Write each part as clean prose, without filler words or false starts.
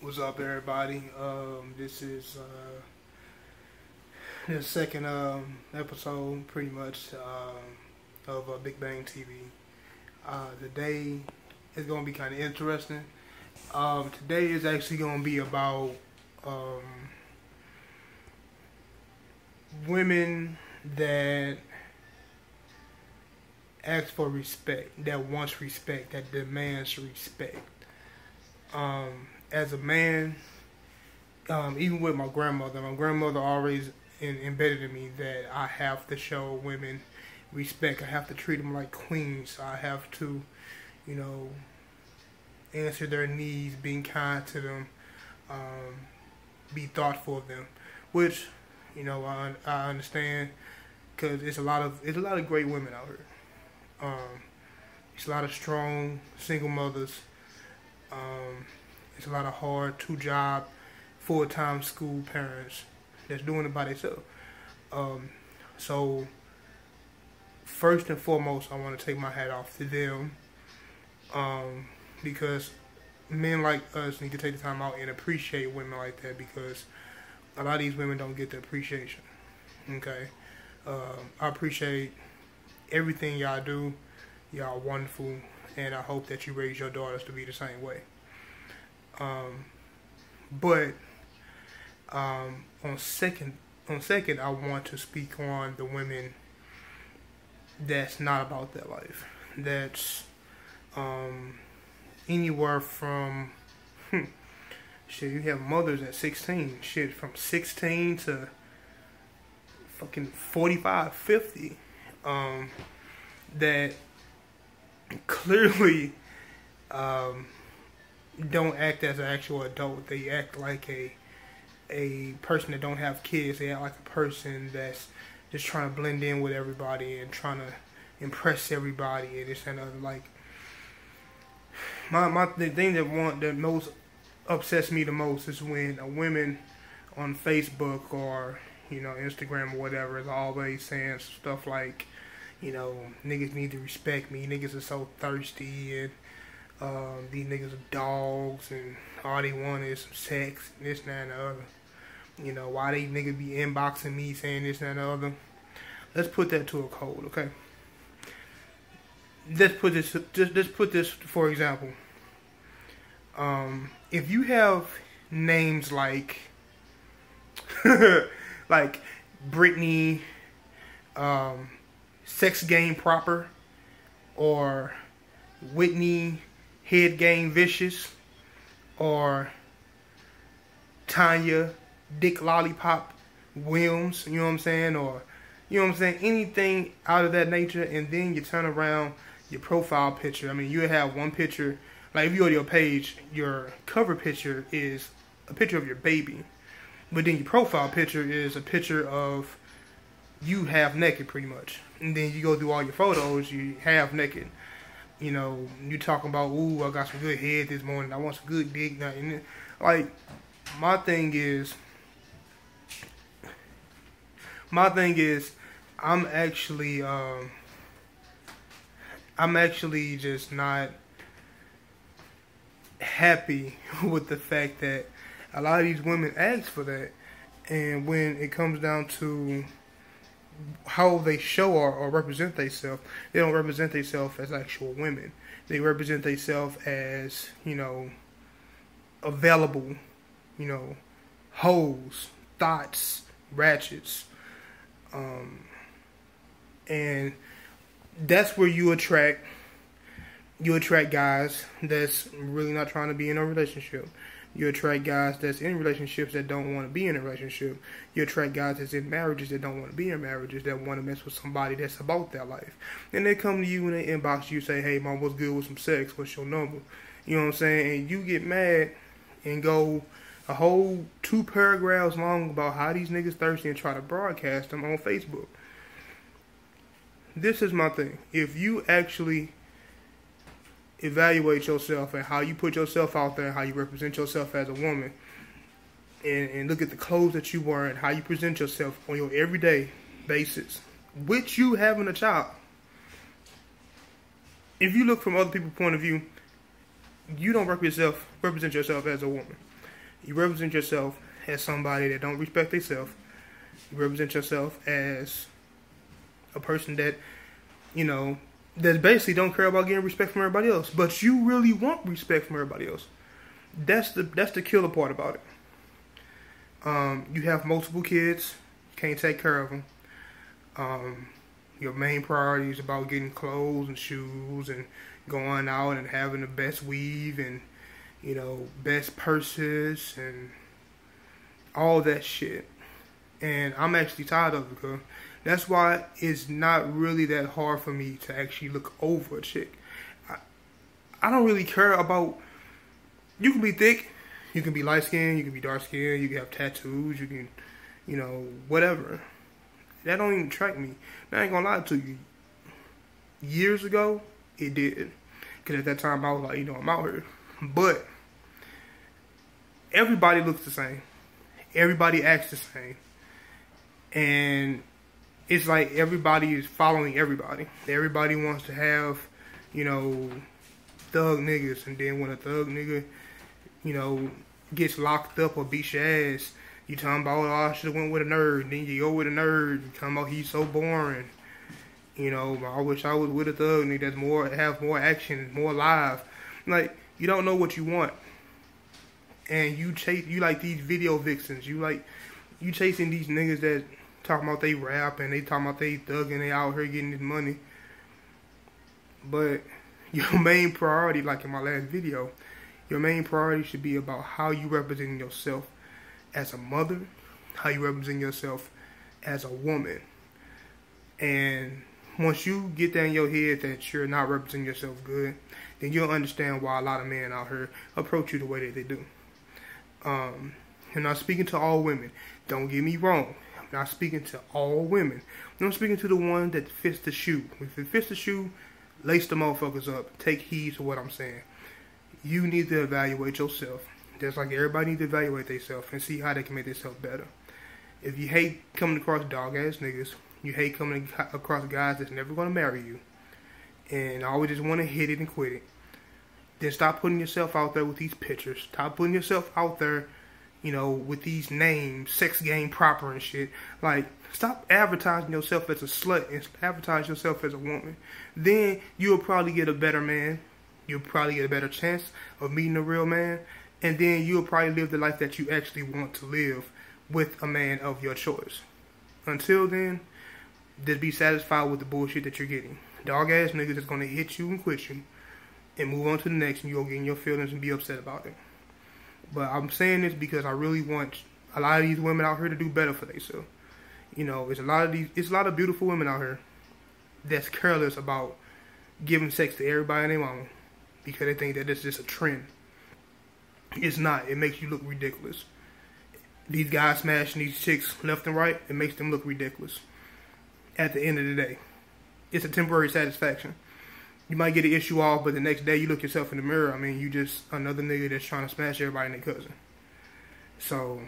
What's up, everybody? This is the second episode, pretty much, of Big Bang TV. Today is going to be kind of interesting. Today is actually going to be about women that ask for respect, that wants respect, that demands respect. As a man, even with my grandmother always embedded in me that I have to show women respect. I have to treat them like queens. I have to, answer their needs, being kind to them, be thoughtful of them, which, I understand, because it's a lot of great women out here. It's a lot of strong single mothers. It's a lot of hard 2-job, full-time school parents that's doing it by themselves. So first and foremost, I want to take my hat off to them, because men like us need to take the time out and appreciate women like that, because a lot of these women don't get the appreciation. Okay, I appreciate everything y'all do. Y'all wonderful, and I hope that you raise your daughters to be the same way. But on second, I want to speak on the women that's not about that life. That's anywhere from shit. You have mothers at 16. Shit, from 16 to fucking 45, 50. That clearly don't act as an actual adult. They act like a person that don't have kids. They act like a person that's just trying to blend in with everybody and trying to impress everybody and this and other. Like the thing that most upsets me the most is when a women on Facebook or Instagram or whatever is always saying stuff like, niggas need to respect me. Niggas are so thirsty, and these niggas are dogs, and all they want is some sex, and this, and the other. Why they niggas be inboxing me saying this, and the other. Let's put that to a code, okay? Let's put this for example. If you have names like like Brittany, Sex Game Proper, or Whitney Head Game Vicious, or Tanya Dick Lollipop Williams, you know what I'm saying, or anything out of that nature, and then you turn around your profile picture. I mean, you have one picture, like if you go to your page, your cover picture is a picture of your baby, but then your profile picture is a picture of you half naked, pretty much. And then you go through all your photos, you half naked. You talking about, ooh, I got some good head this morning, I want some good dick. And like, my thing is, I'm actually just not happy with the fact that a lot of these women ask for that, and when it comes down to how they show or represent themselves, they don't represent themselves as actual women. They represent themselves as, available, hoes, thoughts, ratchets. And that's where you attract guys that's really not trying to be in a relationship. You attract guys that's in relationships that don't want to be in a relationship. You attract guys that's in marriages that don't want to be in marriages, that want to mess with somebody that's about that life. And they come to you and they inbox you, say, hey, mom, what's good with some sex? What's your number? You know what I'm saying? And you get mad and go a whole 2 paragraphs long about how these niggas thirsty and try to broadcast them on Facebook. This is my thing. If you actually evaluate yourself and how you put yourself out there and how you represent yourself as a woman, and look at the clothes that you wear and how you present yourself on your everyday basis, with you having a child, if you look from other people's point of view, you don't represent yourself as a woman. You represent yourself as somebody that don't respect themselves. You represent yourself as a person that, that basically don't care about getting respect from everybody else. But you really want respect from everybody else. That's the killer part about it. You have multiple kids, you can't take care of them. Your main priority is about getting clothes and shoes and going out and having the best weave and, best purses and all that shit. And I'm actually tired of it, because that's why it's not really that hard for me to actually look over a chick. I don't really care about, you can be thick, you can be light skinned, you can be dark skinned, you can have tattoos, you can, whatever. That don't even attract me. I ain't gonna lie to you. Years ago, it did. Because at that time, I was like, I'm out here. But everybody looks the same. Everybody acts the same. And it's like everybody is following everybody. Everybody wants to have, thug niggas. And then when a thug nigga, gets locked up or beats your ass, you talking about, oh, I should have went with a nerd. Then you go with a nerd. You talking about he's so boring. I wish I was with a thug nigga that's have more action, more live. Like, you don't know what you want. And you like these video vixens. You chasing these niggas that talking about they rap and they talking about they thug and they out here getting this money. But your main priority, like in my last video, your main priority should be about how you represent yourself as a mother, how you represent yourself as a woman. And once you get that in your head that you're not representing yourself good, then you'll understand why a lot of men out here approach you the way that they do. I'm not speaking to all women. Don't get me wrong. I'm not speaking to all women. I'm speaking to the one that fits the shoe. If it fits the shoe, lace the motherfuckers up. Take heed to what I'm saying. You need to evaluate yourself. Just like everybody needs to evaluate themselves and see how they can make themselves better. If you hate coming across dog-ass niggas, you hate coming across guys that's never going to marry you, and always just want to hit it and quit it, then stop putting yourself out there with these pictures. Stop putting yourself out there, with these names, sex game proper and shit. Like, stop advertising yourself as a slut and advertise yourself as a woman. Then you'll probably get a better man. You'll probably get a better chance of meeting a real man. And then you'll probably live the life that you actually want to live with a man of your choice. Until then, just be satisfied with the bullshit that you're getting. Dog ass niggas is gonna hit you and quit you and move on to the next, and you'll get in your feelings and be upset about it. But I'm saying this because I really want a lot of these women out here to do better for themselves. It's a lot of beautiful women out here that's careless about giving sex to everybody and their mama because they think that it's just a trend. It's not. It makes you look ridiculous. These guys smashing these chicks left and right, it makes them look ridiculous. At the end of the day, it's a temporary satisfaction. You might get an issue off, but the next day you look yourself in the mirror. You just another nigga that's trying to smash everybody and their cousin. So,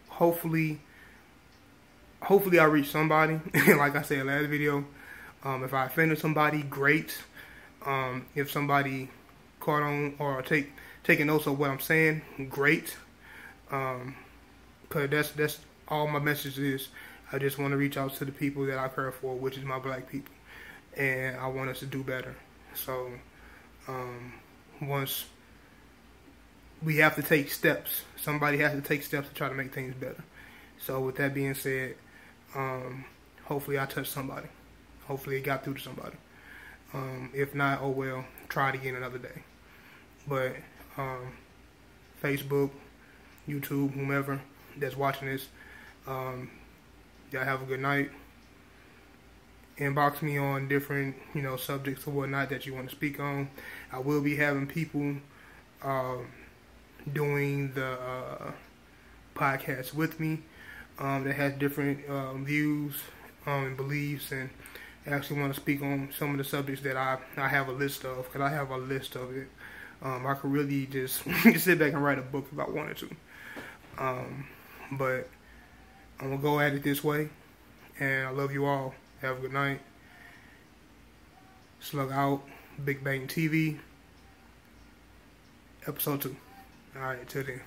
hopefully I reach somebody. Like I said last video, if I offended somebody, great. If somebody caught on or taking notes of what I'm saying, great. Cause that's all my message is. I just want to reach out to the people that I care for, which is my black people, and I want us to do better. So, once we have to take steps, somebody has to take steps to try to make things better. So, with that being said, hopefully I touched somebody. Hopefully it got through to somebody. If not, oh well, try it again another day. But Facebook, YouTube, whomever that's watching this, y'all have a good night. Inbox me on different, subjects or whatnot that you want to speak on. I will be having people doing the podcast with me that has different views and beliefs, and actually want to speak on some of the subjects that I have a list of, because I have a list of it. I could really just sit back and write a book if I wanted to. But I'm going to go at it this way. And I love you all. Have a good night. Slug out. Big Bang TV. episode 2. All right, till then.